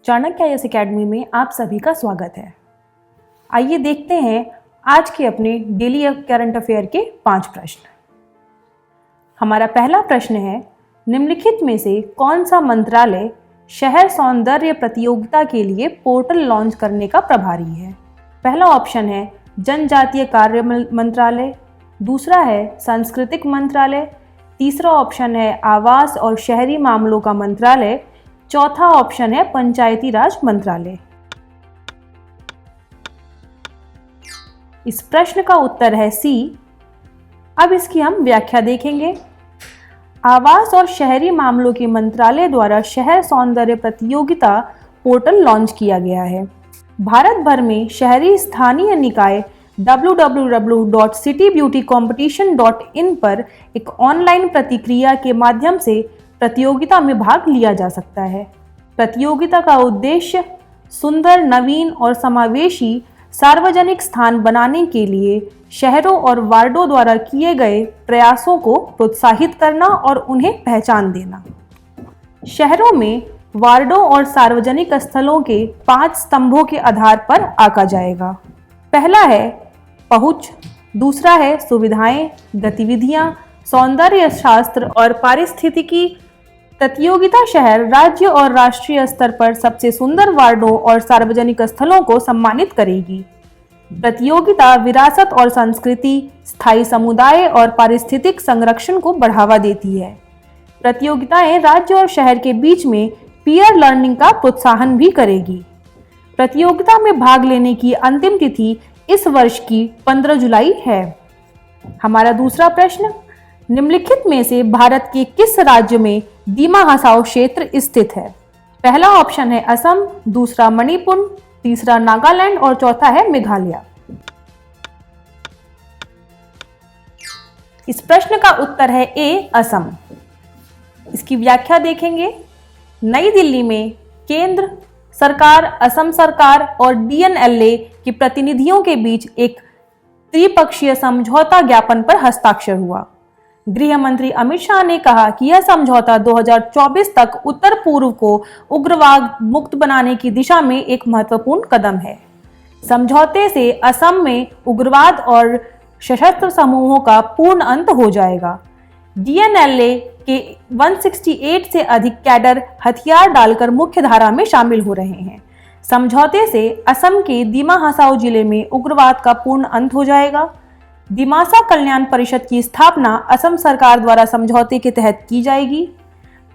Chanakya IAS academy में आप सभी का स्वागत है। आइए देखते हैं आज के अपने डेली करंट अफेयर के 5 प्रश्न। हमारा पहला प्रश्न है, निम्नलिखित में से कौन सा मंत्रालय शहर सौंदर्य प्रतियोगिता के लिए पोर्टल लॉन्च करने का प्रभारी है? पहला ऑप्शन है जनजातीय कार्य मंत्रालय, दूसरा है सांस्कृतिक मंत्रालय, तीसरा ऑप्शन है आवास और शहरी मामलों का मंत्रालय, चौथा ऑप्शन है पंचायती राज मंत्रालय। इस प्रश्न का उत्तर है सी। अब इसकी हम व्याख्या देखेंगे। आवास और शहरी मामलों के मंत्रालय द्वारा शहर सौंदर्य प्रतियोगिता पोर्टल लॉन्च किया गया है। भारत भर में शहरी स्थानीय निकाय www.citybeautycompetition.in पर एक ऑनलाइन प्रतिक्रिया के माध्यम से प्रतियोगिता में भाग लिया जा सकता है। प्रतियोगिता का उद्देश्य सुंदर, नवीन और समावेशी सार्वजनिक स्थान बनाने के लिए शहरों और वार्डों द्वारा किए गए प्रयासों को प्रोत्साहित करना और उन्हें पहचान देना। शहरों में वार्डों और सार्वजनिक स्थलों के 5 स्तंभों के आधार पर आंका जाएगा। पहला है पहुंच, दूसरा है सुविधाएं, गतिविधियां, सौंदर्य शास्त्र और पारिस्थितिकी। प्रतियोगिता शहर राज्य और राष्ट्रीय स्तर पर सबसे सुंदर वार्डों और सार्वजनिक स्थलों को सम्मानित करेगी। प्रतियोगिता विरासत और संस्कृति, स्थायी समुदाय और पारिस्थितिक संरक्षण को बढ़ावा देती है। प्रतियोगिताएं राज्य और शहर के बीच में पीयर लर्निंग का प्रोत्साहन भी करेगी। प्रतियोगिता में भाग लेने की अंतिम तिथि इस वर्ष की 15 जुलाई है। हमारा दूसरा प्रश्न, निम्नलिखित में से भारत के किस राज्य में दीमा हसाओ क्षेत्र स्थित है? पहला ऑप्शन है असम, दूसरा मणिपुर, तीसरा नागालैंड और चौथा है मेघालय। इस प्रश्न का उत्तर है ए, असम। इसकी व्याख्या देखेंगे। नई दिल्ली में केंद्र सरकार, असम सरकार और डीएनएलए के प्रतिनिधियों के बीच एक त्रिपक्षीय समझौता ज्ञापन पर हस्ताक्षर हुआ। गृह मंत्री अमित शाह ने कहा कि यह समझौता 2024 तक उत्तर पूर्व को उग्रवाद मुक्त बनाने की दिशा में एक महत्वपूर्ण कदम है। समझौते से असम में उग्रवाद और सशस्त्र समूहों का पूर्ण अंत हो जाएगा। डीएनएलए के 168 से अधिक कैडर हथियार डालकर मुख्य धारा में शामिल हो रहे हैं। समझौते से असम के दीमा हसाओ जिले में उग्रवाद का पूर्ण अंत हो जाएगा। दिमासा कल्याण परिषद की स्थापना असम सरकार द्वारा समझौते के तहत की जाएगी।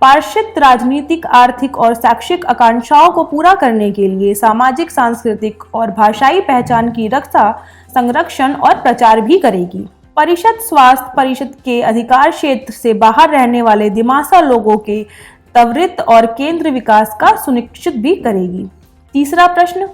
पार्षद राजनीतिक, आर्थिक और शैक्षिक आकांक्षाओं को पूरा करने के लिए सामाजिक, सांस्कृतिक और भाषाई पहचान की रक्षा, संरक्षण और प्रचार भी करेगी। परिषद स्वास्थ्य परिषद के अधिकार क्षेत्र से बाहर रहने वाले दिमासा लोगों के त्वरित और केंद्र विकास का सुनिश्चित भी करेगी। तीसरा प्रश्न,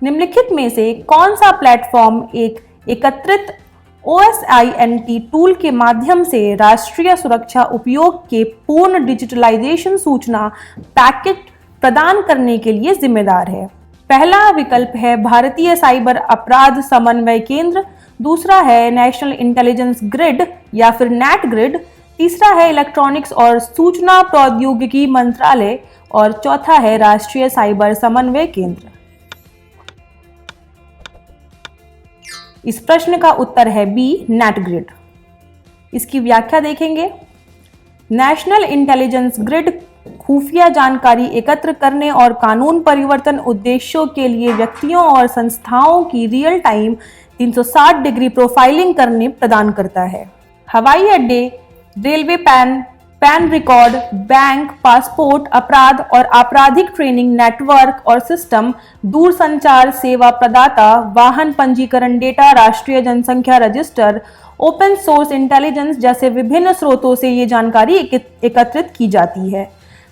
निम्नलिखित में से कौन सा प्लेटफॉर्म एक एकत्रित OSINT टूल के माध्यम से राष्ट्रीय सुरक्षा उपयोग के पूर्ण डिजिटलाइजेशन सूचना पैकेट प्रदान करने के लिए जिम्मेदार है? पहला विकल्प है भारतीय साइबर अपराध समन्वय केंद्र, दूसरा है नेशनल इंटेलिजेंस ग्रिड या फिर नेट ग्रिड, तीसरा है इलेक्ट्रॉनिक्स और सूचना प्रौद्योगिकी मंत्रालय और चौथा है राष्ट्रीय साइबर समन्वय केंद्र। इस प्रश्न का उत्तर है बी, नेट ग्रिड। इसकी व्याख्या देखेंगे। नेशनल इंटेलिजेंस ग्रिड खुफिया जानकारी एकत्र करने और कानून परिवर्तन उद्देश्यों के लिए व्यक्तियों और संस्थाओं की रियल टाइम 360 डिग्री प्रोफाइलिंग करने प्रदान करता है। हवाई अड्डे, railway pan record, bank, passport, अपराध और आपराधिक ट्रेनिंग नेटवर्क और सिस्टम, दूरसंचार सेवा प्रदाता, वाहन पंजीकरण डेटा, राष्ट्रीय जनसंख्या रजिस्टर, ओपन सोर्स इंटेलिजेंस जैसे विभिन्न स्रोतों से ये जानकारी एकत्रित की जाती है।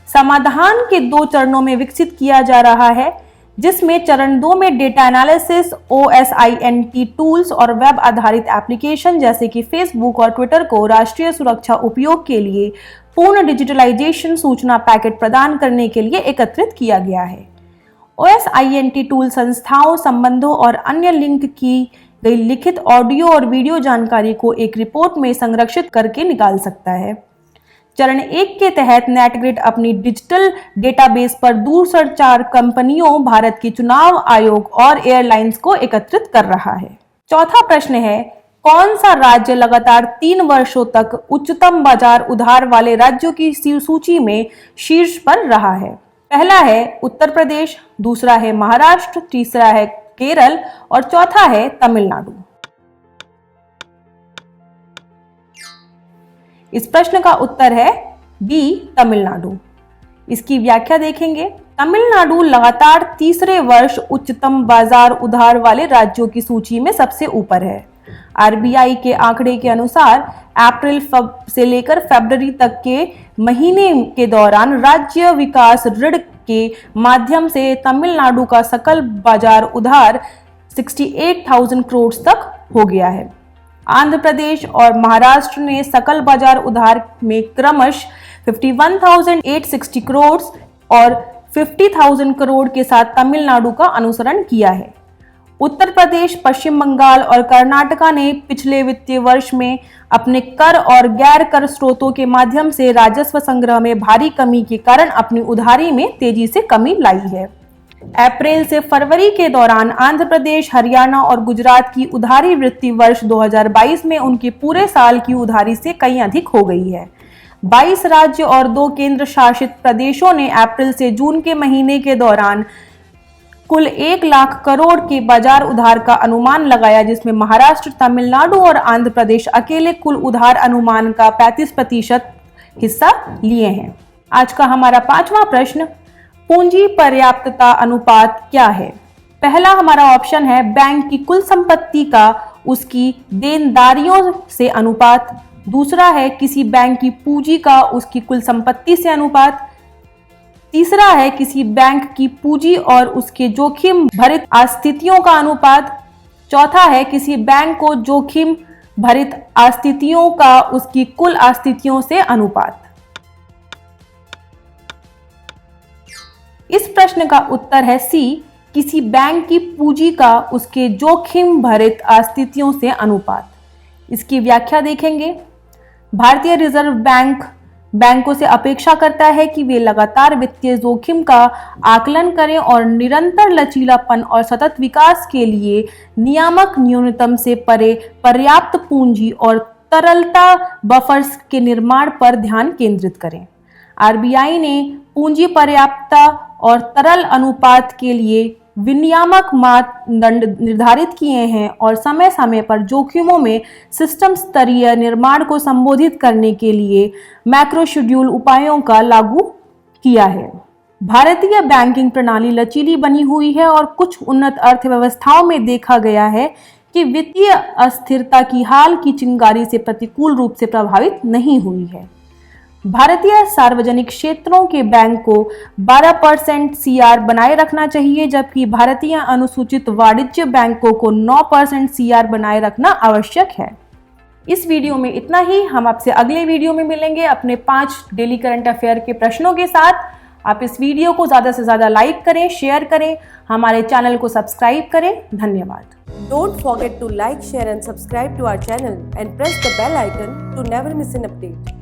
समाधान के 2 चरणों में विकसित किया जा रहा है, जिसमें चरण 2 में डेटा एनालिसिस, OSINT टूल्स और वेब आधारित एप्लीकेशन जैसे कि फेसबुक और ट्विटर को राष्ट्रीय सुरक्षा उपयोग के लिए पूर्ण डिजिटलाइजेशन सूचना पैकेट प्रदान करने के लिए एकत्रित किया गया है। OSINT टूल संस्थाओं, संबंधों और अन्य लिंक की गई लिखित ऑडियो और वीडियो जानकारी को एक रिपोर्ट में संरक्षित करके निकाल सकता है। चरण 1 के तहत नेटग्रिड अपनी डिजिटल डेटाबेस पर दूरसंचार कंपनियों, भारत के चुनाव आयोग और एयरलाइंस को एकत्रित कर रहा है। चौथा प्रश्न है, कौन सा राज्य लगातार 3 वर्षों तक उच्चतम बाजार उधार वाले राज्यों की सूची में शीर्ष पर रहा है? पहला है उत्तर प्रदेश, दूसरा है महाराष्ट्र, तीसरा है केरल और चौथा है तमिलनाडु। इस प्रश्न का उत्तर है बी, तमिलनाडु। इसकी व्याख्या देखेंगे। तमिलनाडु लगातार तीसरे वर्ष उच्चतम बाजार उधार वाले राज्यों की सूची में सबसे ऊपर है। आरबीआई के आंकड़े के अनुसार अप्रैल से लेकर फरवरी तक के महीने के दौरान राज्य विकास ऋण के माध्यम से तमिलनाडु का सकल बाजार उधार 68,000 करोड़ तक हो गया है। आंध्र प्रदेश और महाराष्ट्र ने सकल बाजार उधार में क्रमशः 51,860 करोड़ और 50,000 करोड़ के साथ तमिलनाडु का अनुसरण किया है। उत्तर प्रदेश, पश्चिम बंगाल और कर्नाटका ने पिछले वित्तीय वर्ष में अपने कर और गैर कर स्रोतों के माध्यम से राजस्व संग्रह में भारी कमी के कारण अपनी उधारी में तेजी से कमी लाई है। अप्रैल से फरवरी के दौरान आंध्र प्रदेश, हरियाणा और गुजरात की उधारी वित्तीय वर्ष 2022 में उनके पूरे साल की उधारी से कहीं अधिक हो गई है। 22 राज्य और 2 केंद्र शासित प्रदेशों ने अप्रैल से जून के महीने के दौरान कुल 1 लाख करोड़ के बाजार उधार का अनुमान लगाया, जिसमें महाराष्ट्र, तमिलनाडु और आंध्र प्रदेश अकेले कुल उधार अनुमान का 35% हिस्सा लिए हैं। आज का हमारा 5वां प्रश्न, पूंजी पर्याप्तता अनुपात क्या है? पहला हमारा ऑप्शन है बैंक की कुल संपत्ति का उसकी देनदारियों से अनुपात, दूसरा है किसी बैंक की पूंजी का उसकी कुल संपत्ति से अनुपात, तीसरा है किसी बैंक की पूंजी और उसके जोखिम भरित आस्तियों का अनुपात, चौथा है किसी बैंक को जोखिम भरित आस्तियों का उसकी कुल आस्तियों से अनुपात। इस प्रश्न का उत्तर है सी, किसी बैंक की पूंजी का उसके जोखिम भरित आस्तियों से अनुपात। इसकी व्याख्या देखेंगे। भारतीय रिजर्व बैंक बैंकों से अपेक्षा करता है कि वे लगातार वित्तीय जोखिम का आकलन करें और निरंतर लचीलापन और सतत विकास के लिए नियामक न्यूनतम से परे पर्याप्त पूंजी और तरलता बफर्स के निर्माण पर ध्यान केंद्रित करें। आरबीआई ने पूंजी पर्याप्तता और तरल अनुपात के लिए विनियामक मापदंड निर्धारित किए हैं और समय समय पर जोखिमों में सिस्टम स्तरीय निर्माण को संबोधित करने के लिए मैक्रो शेड्यूल उपायों का लागू किया है। भारतीय बैंकिंग प्रणाली लचीली बनी हुई है और कुछ उन्नत अर्थव्यवस्थाओं में देखा गया है कि वित्तीय अस्थिरता की हाल की चिंगारी से प्रतिकूल रूप से प्रभावित नहीं हुई है। भारतीय सार्वजनिक क्षेत्रों के बैंक को 12% सीआर बनाए रखना चाहिए, जबकि भारतीय अनुसूचित वाणिज्य बैंकों को 9% सीआर बनाए रखना आवश्यक है। इस वीडियो में इतना ही। हम आपसे अगले वीडियो में मिलेंगे अपने 5 डेली करंट अफेयर के प्रश्नों के साथ। आप इस वीडियो को ज़्यादा से ज़्यादा लाइक करें, शेयर करें, हमारे चैनल को सब्सक्राइब करें। धन्यवाद। Don't forget to like, share and subscribe to our channel and press the bell icon to never miss an update.